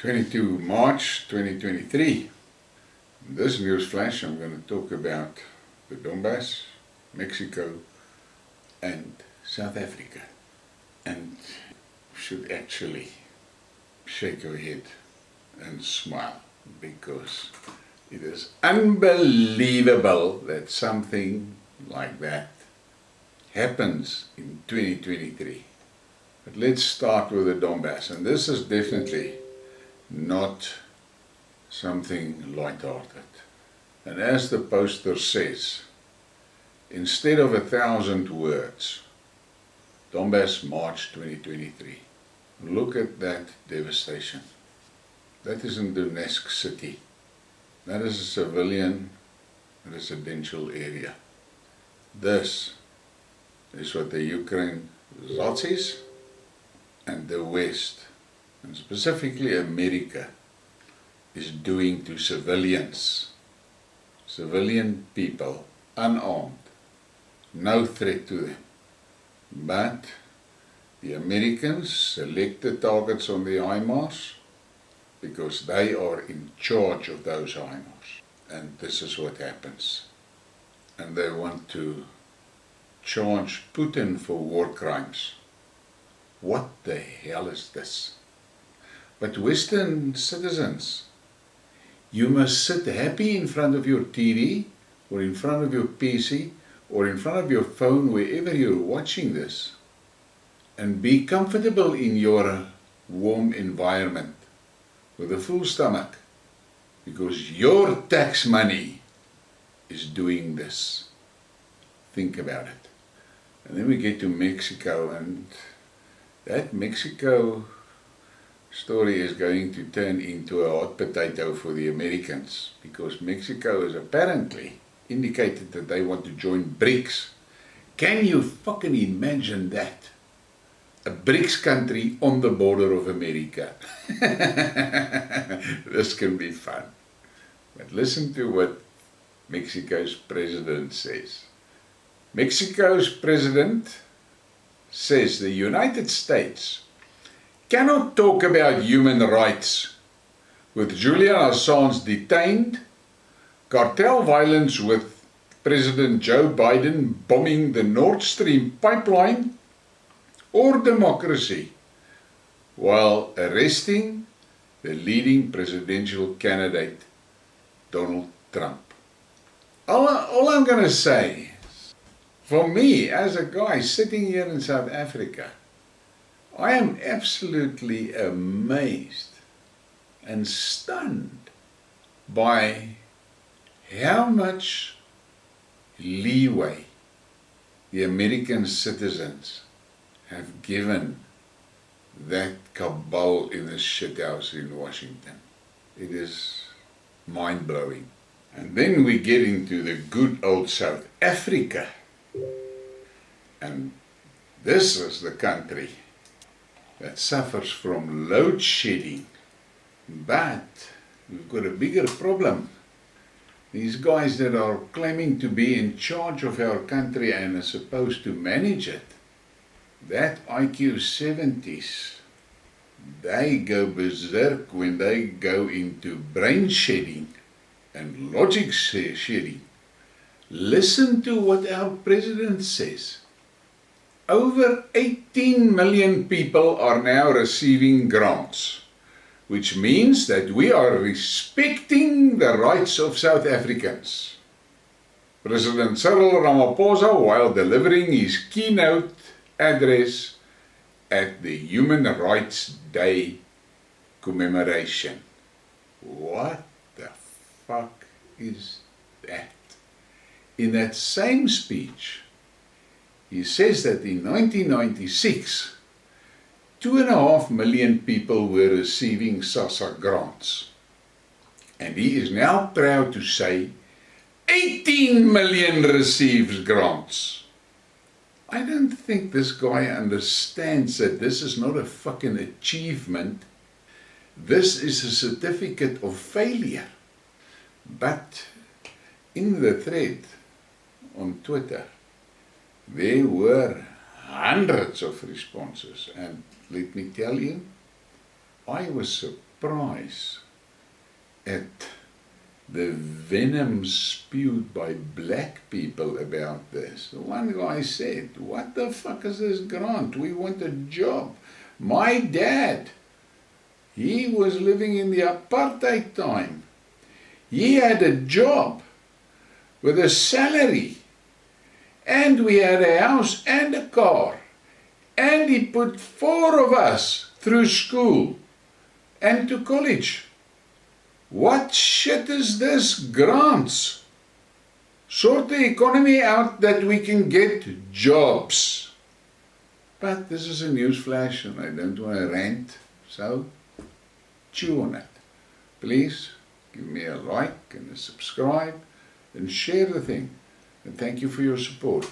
22 March 2023. In this news flash I'm going to talk about the Donbass, Mexico and South Africa. And we should actually shake our head and smile, because it is unbelievable that something like that happens in 2023. But let's start with the Donbass, and this is definitely not something light-hearted. And as the poster says, instead of 1,000 words, Donbass, March 2023. Look at that devastation. That is in Donetsk city. That is a civilian residential area. This is what the Ukraine Nazis and the West, and specifically America, is doing to civilians. Civilian people, unarmed, no threat to them. But the Americans select the targets on the HIMARS because they are in charge of those HIMARS. And this is what happens. And they want to charge Putin for war crimes. What the hell is this? But Western citizens, you must sit happy in front of your TV or in front of your PC or in front of your phone, wherever you're watching this, and be comfortable in your warm environment with a full stomach, because your tax money is doing this. Think about it. And then we get to Mexico, and that Mexico story is going to turn into a hot potato for the Americans, because Mexico has apparently indicated that they want to join BRICS. Can you fucking imagine that? A BRICS country on the border of America. This can be fun. But listen to what Mexico's president says. Mexico's president says the United States cannot talk about human rights with Julian Assange detained, cartel violence with President Joe Biden bombing the Nord Stream pipeline, or democracy while arresting the leading presidential candidate, Donald Trump. All I'm going to say, for me as a guy sitting here in South Africa, I am absolutely amazed and stunned by how much leeway the American citizens have given that cabal in the shithouse in Washington. It is mind-blowing. And then we get into the good old South Africa. And this is the country that suffers from load shedding. But we've got a bigger problem. These guys that are claiming to be in charge of our country and are supposed to manage it, that IQ 70s, they go berserk when they go into brain shedding and logic shedding. Listen to what our president says. Over 18 million people are now receiving grants, which means that we are respecting the rights of South Africans. President Cyril Ramaphosa, while delivering his keynote address at the Human Rights Day commemoration. What the fuck is that? In that same speech, he says that in 1996, 2.5 million people were receiving SASSA grants. And he is now proud to say 18 million receives grants. I don't think this guy understands that this is not a fucking achievement. This is a certificate of failure. But in the thread on Twitter, there were hundreds of responses. And let me tell you, I was surprised surprise at the venom spewed by black people about this. One guy said, "What the fuck is this grant? We want a job." My dad, he was living in the apartheid time. He had a job with a salary, and we had a house and a car, and he put 4 of us through school and to college. What shit is this? Grants. Sort the economy out that we can get jobs. But this is a news flash and I don't want to rant, so chew on it. Please give me a like and a subscribe and share the thing. And thank you for your support.